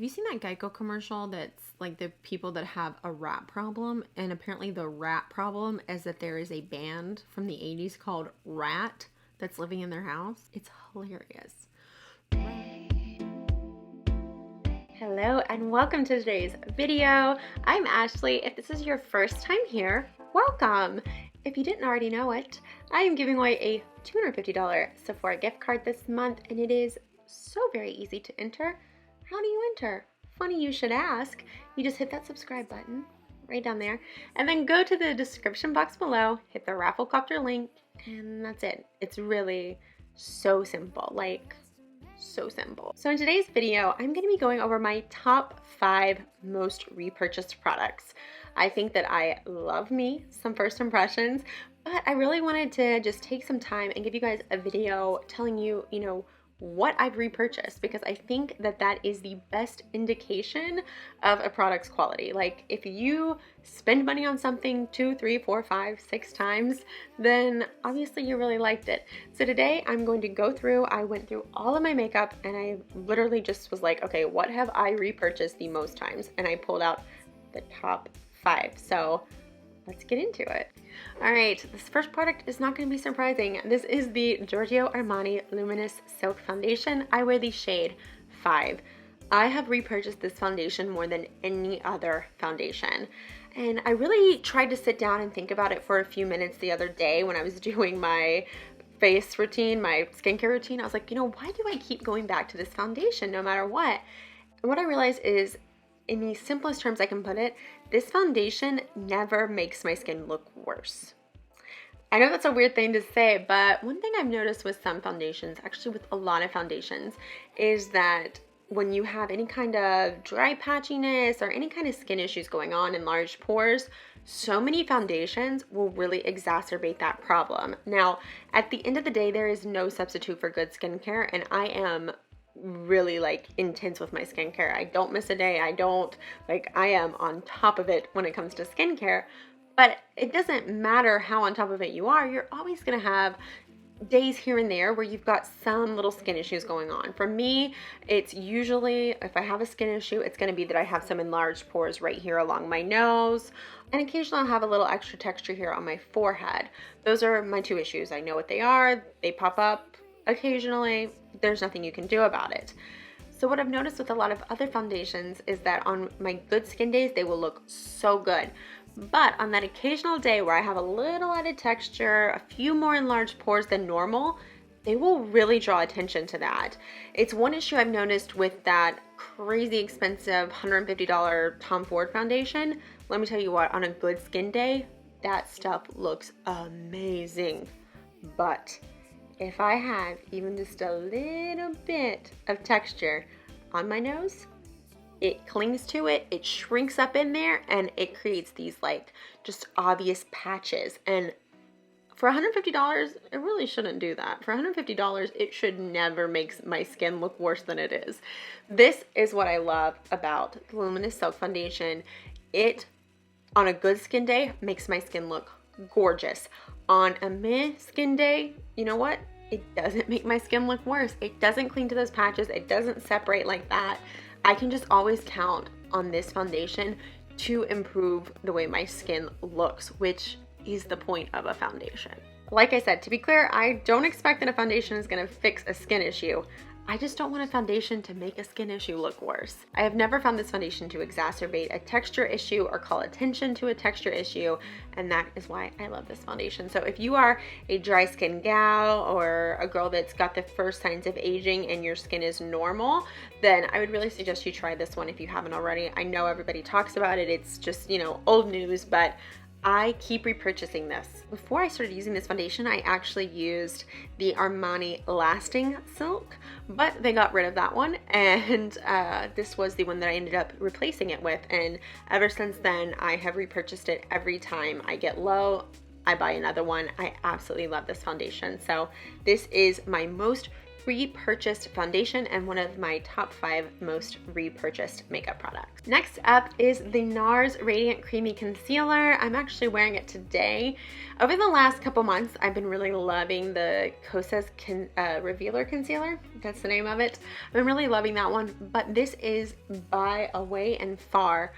Have you seen that Geico commercial that's like the people that have a rat problem? And apparently, the rat problem is that there is a band from the 80s called Rat that's living in their house. It's hilarious. Hello, and welcome to today's video. I'm Ashley. If this is your first time here, welcome. If you didn't already know it, I am giving away a $250 Sephora gift card this month, and it is so very easy to enter. How do you enter? Funny you should ask. You just hit that subscribe button right down there, and then go to the description box below, hit the Rafflecopter link, and that's it. It's really so simple, like so simple. So in today's video, I'm going to be going over my top 5 most repurchased products. I think that I love me some first impressions, but I really wanted to just take some time and give you guys a video telling you, what I've repurchased, because I think that that is the best indication of a product's quality. Like, if you spend money on something 2, 3, 4, 5, 6 times, then obviously you really liked it. So today I'm going to go through, I went through all of my makeup and I literally just was like, okay, what have I repurchased the most times? And I pulled out the top 5. So let's get into it. All right, this first product is not going to be surprising. This is the Giorgio Armani Luminous Silk Foundation. I wear the shade 5. I have repurchased this foundation more than any other foundation. And I really tried to sit down and think about it for a few minutes the other day when I was doing my face routine, my skincare routine. I was like, why do I keep going back to this foundation no matter what? And what I realized is, in the simplest terms I can put it, this foundation never makes my skin look worse. I know that's a weird thing to say, but one thing I've noticed with some foundations, actually with a lot of foundations, is that when you have any kind of dry patchiness or any kind of skin issues going on in large pores, so many foundations will really exacerbate that problem. Now, at the end of the day, there is no substitute for good skincare, and I am really intense with my skincare. I don't miss a day. I am on top of it when it comes to skincare, but it doesn't matter how on top of it you are. You're always going to have days here and there where you've got some little skin issues going on. For me, it's usually, if I have a skin issue, it's going to be that I have some enlarged pores right here along my nose, and occasionally I'll have a little extra texture here on my forehead. Those are my 2 issues. I know what they are. They pop up occasionally. There's nothing you can do about it. So what I've noticed with a lot of other foundations is that on my good skin days, they will look so good. But on that occasional day where I have a little added texture, a few more enlarged pores than normal, they will really draw attention to that. It's one issue I've noticed with that crazy expensive $150 Tom Ford foundation. Let me tell you what, on a good skin day, that stuff looks amazing. But if I have even just a little bit of texture on my nose, it clings to it, it shrinks up in there, and it creates these just obvious patches. And for $150, it really shouldn't do that. For $150, it should never make my skin look worse than it is. This is what I love about the Luminous Silk Foundation. It, on a good skin day, makes my skin look gorgeous. On a meh skin day, you know what? It doesn't make my skin look worse. It doesn't cling to those patches. It doesn't separate like that. I can just always count on this foundation to improve the way my skin looks, which is the point of a foundation. Like I said, to be clear, I don't expect that a foundation is going to fix a skin issue. I just don't want a foundation to make a skin issue look worse. I have never found this foundation to exacerbate a texture issue or call attention to a texture issue, and that is why I love this foundation. So if you are a dry skin gal or a girl that's got the first signs of aging and your skin is normal, then I would really suggest you try this one if you haven't already. I know everybody talks about it. It's just, old news, but I keep repurchasing this. Before I started using this foundation, I actually used the Armani Lasting Silk, but they got rid of that one, and this was the one that I ended up replacing it with. And ever since then, I have repurchased it every time I get low. I buy another one. I absolutely love this foundation. So this is my most repurchased foundation and one of my top 5 most repurchased makeup products. Next up is the NARS Radiant Creamy Concealer. I'm actually wearing it today. Over the last couple months, I've been really loving the Kosas Revealer Concealer. That's the name of it. I've been really loving that one, but this is by far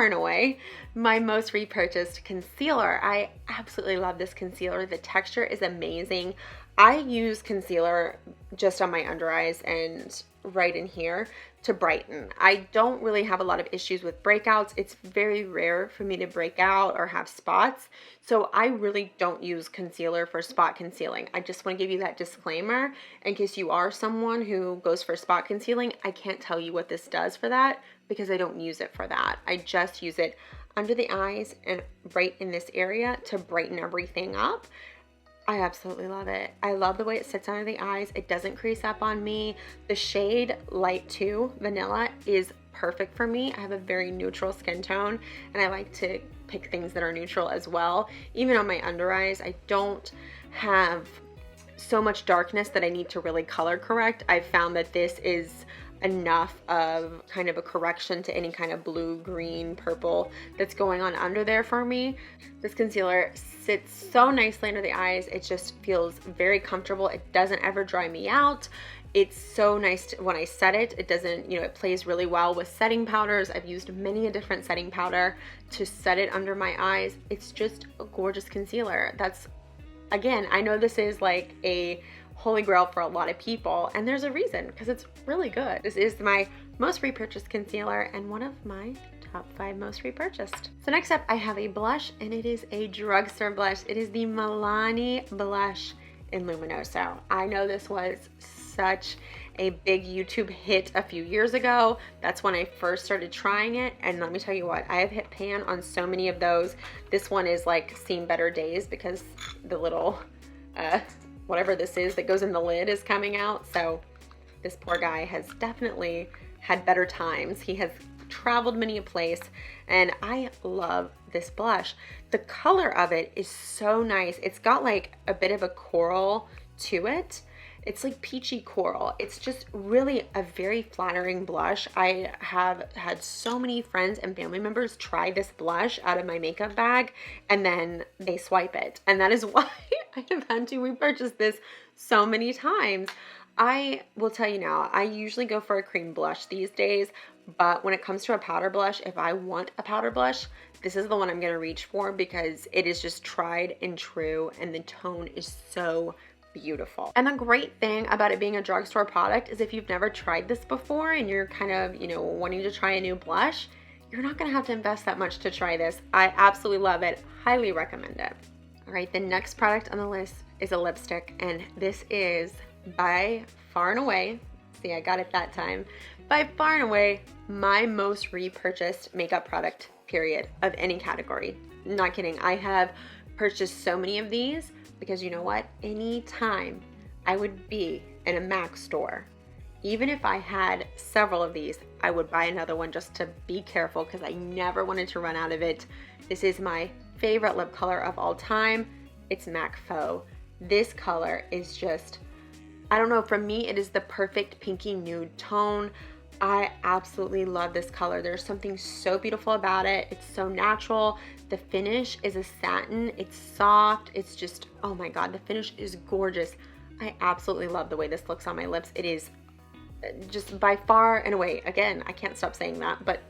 and away my most repurchased concealer. I absolutely love this concealer. The texture is amazing. I use concealer just on my under eyes and right in here to brighten. I don't really have a lot of issues with breakouts. It's very rare for me to break out or have spots. So I really don't use concealer for spot concealing. I just want to give you that disclaimer in case you are someone who goes for spot concealing. I can't tell you what this does for that because I don't use it for that. I just use it under the eyes and right in this area to brighten everything up. I absolutely love it. I love the way it sits under the eyes. It doesn't crease up on me. The shade Light 2 Vanilla is perfect for me. I have a very neutral skin tone and I like to pick things that are neutral as well. Even on my under eyes, I don't have so much darkness that I need to really color correct. I've found that this is enough of kind of a correction to any kind of blue, green, purple that's going on under there for me. This concealer sits so nicely under the eyes. It just feels very comfortable. It doesn't ever dry me out. It's so nice when I set it. It doesn't, it plays really well with setting powders. I've used many a different setting powder to set it under my eyes. It's just a gorgeous concealer. That's, again, I know this is like a holy grail for a lot of people, and there's a reason, because it's really good. This is my most repurchased concealer and one of my top 5 most repurchased. So next up, I have a blush, and it is a drugstore blush. It is the Milani blush in Luminoso. I know this was such a big YouTube hit a few years ago. That's when I first started trying it, and let me tell you what, I have hit pan on so many of those. This one is like seen better days because the little whatever this is that goes in the lid is coming out. So this poor guy has definitely had better times. He has traveled many a place, and I love this blush. The color of it is so nice. It's got like a bit of a coral to it. It's like peachy coral. It's just really a very flattering blush. I have had so many friends and family members try this blush out of my makeup bag and then they swipe it. And that is why I have had to repurchase this so many times. I will tell you now, I usually go for a cream blush these days, but when it comes to a powder blush, if I want a powder blush, this is the one I'm gonna reach for because it is just tried and true and the tone is so beautiful. And the great thing about it being a drugstore product is if you've never tried this before and you're kind of, wanting to try a new blush, you're not gonna have to invest that much to try this. I absolutely love it, highly recommend it. All right, the next product on the list is a lipstick, and this is by far and away, see, I got it that time, by far and away my most repurchased makeup product, period, of any category. Not kidding. I have purchased so many of these because you know what? Anytime I would be in a MAC store, even if I had several of these, I would buy another one just to be careful because I never wanted to run out of it. This is my favorite lip color of all time. It's MAC Faux. This color is just, I don't know, for me it is the perfect pinky nude tone. I absolutely love this color. There's something so beautiful about it. It's so natural. The finish is a satin. It's soft. It's just, oh my God, the finish is gorgeous. I absolutely love the way this looks on my lips. It is just by far and away, again, I can't stop saying that, but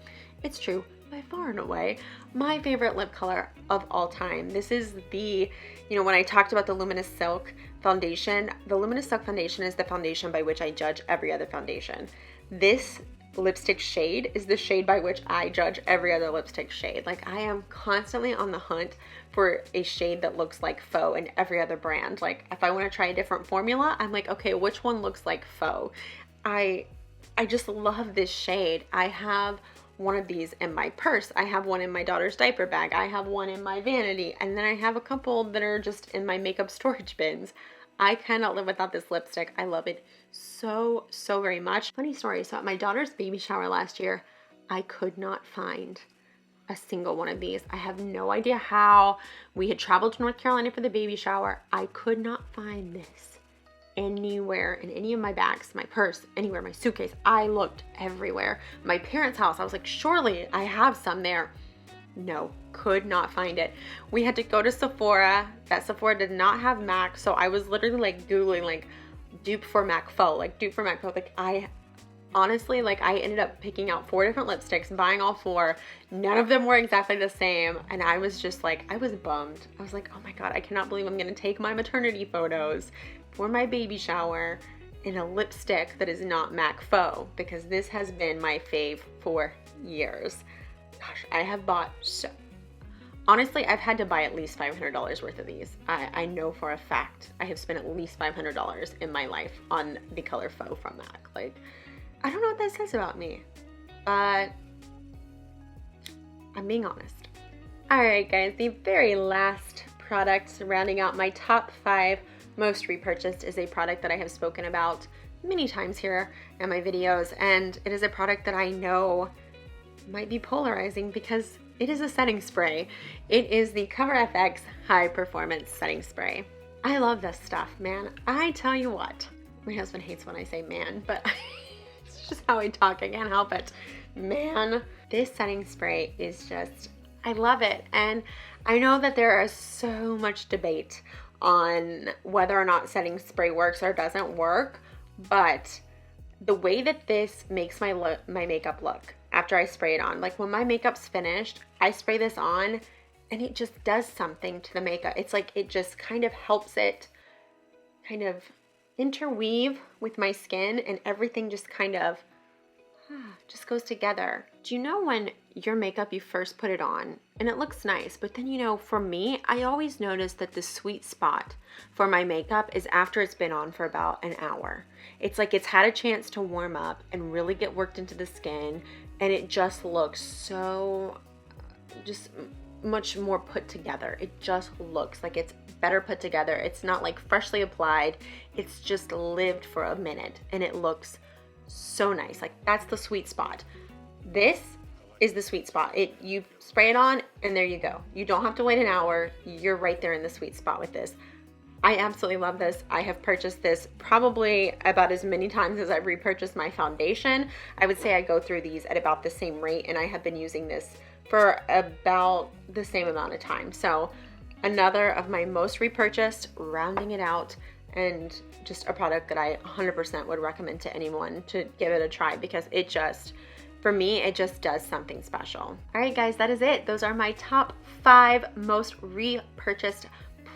it's true, by far and away, my favorite lip color of all time. This is the, when I talked about the Luminous Silk foundation, the Luminous Silk foundation is the foundation by which I judge every other foundation. This lipstick shade is the shade by which I judge every other lipstick shade. Like, I am constantly on the hunt for a shade that looks like faux in every other brand. Like, if I want to try a different formula, I'm like, okay, which one looks like faux? I just love this shade. I have one of these in my purse. I have one in my daughter's diaper bag. I have one in my vanity. And then I have a couple that are just in my makeup storage bins. I cannot live without this lipstick. I love it so, so very much. Funny story, so at my daughter's baby shower last year, I could not find a single one of these. I have no idea how. We had traveled to North Carolina for the baby shower. I could not find this anywhere in any of my bags, my purse, anywhere, my suitcase. I looked everywhere. My parents' house, I was like, surely I have some there. No, could not find it. We had to go to Sephora. That Sephora did not have MAC, so I was literally like Googling like dupe for MAC faux, like dupe for MAC faux. Like I honestly, like I ended up picking out 4 different lipsticks, buying all 4. None of them were exactly the same. And I was just like, I was bummed. I was like, oh my God, I cannot believe I'm gonna take my maternity photos for my baby shower in a lipstick that is not MAC faux, because this has been my fave for years. Gosh, I have bought so, honestly, I've had to buy at least $500 worth of these. I know for a fact I have spent at least $500 in my life on the color faux from MAC. Like, I don't know what that says about me, but I'm being honest. All right, guys, the very last product rounding out my top 5 most repurchased is a product that I have spoken about many times here in my videos, and it is a product that I know might be polarizing because it is a setting spray. It is the CoverFX High Performance Setting Spray. I love this stuff, man. I tell you what, my husband hates when I say man, but it's just how I talk. I can't help it. Man, this setting spray is just, I love it. And I know that there is so much debate on whether or not setting spray works or doesn't work, but the way that this makes my makeup look after I spray it on, like when my makeup's finished, I spray this on and it just does something to the makeup. It's like it just kind of helps it kind of interweave with my skin, and everything just kind of just goes together. Do you know when your makeup, you first put it on and it looks nice, but then, you know, for me, I always notice that the sweet spot for my makeup is after it's been on for about an hour. It's like it's had a chance to warm up and really get worked into the skin, and it just looks so just much more put together. It just looks like it's better put together. It's not like freshly applied. It's just lived for a minute and it looks so nice. Like that's the sweet spot. This is the sweet spot. You spray it on and there you go. You don't have to wait an hour. You're right there in the sweet spot with this. I absolutely love this. I have purchased this probably about as many times as I've repurchased my foundation. I would say I go through these at about the same rate, and I have been using this for about the same amount of time. So another of my most repurchased, rounding it out, and just a product that I 100% would recommend to anyone to give it a try, because it just, for me, it just does something special. All right, guys, that is it. Those are my top 5 most repurchased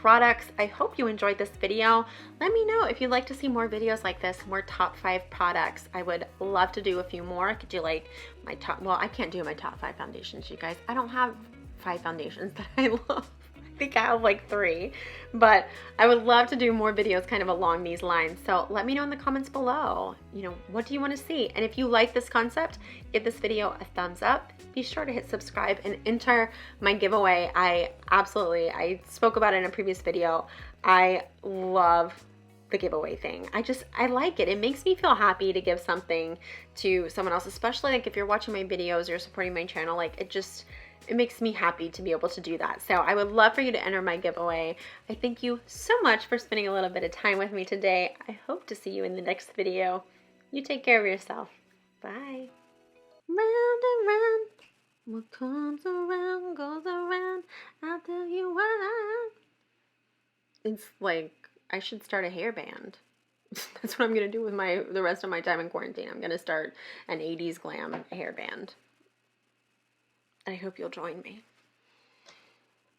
products. I hope you enjoyed this video. Let me know if you'd like to see more videos like this, more top 5 products. I would love to do a few more. I could do like my top, well, I can't do my top 5 foundations, you guys. I don't have 5 foundations that I love. I think I have like 3, but I would love to do more videos kind of along these lines. So let me know in the comments below, you know, what do you want to see? And if you like this concept, give this video a thumbs up. Be sure to hit subscribe and enter my giveaway. I spoke about it in a previous video. I love the giveaway thing. I like it. It makes me feel happy to give something to someone else, especially like if you're watching my videos, you're supporting my channel, like it makes me happy to be able to do that. So I would love for you to enter my giveaway. I thank you so much for spending a little bit of time with me today. I hope to see you in the next video. You take care of yourself. Bye. Round and round, what comes around goes around. I'll tell you why. It's like I should start a hair band. That's what I'm gonna do with the rest of my time in quarantine. I'm gonna start an 80s glam hair band. I hope you'll join me.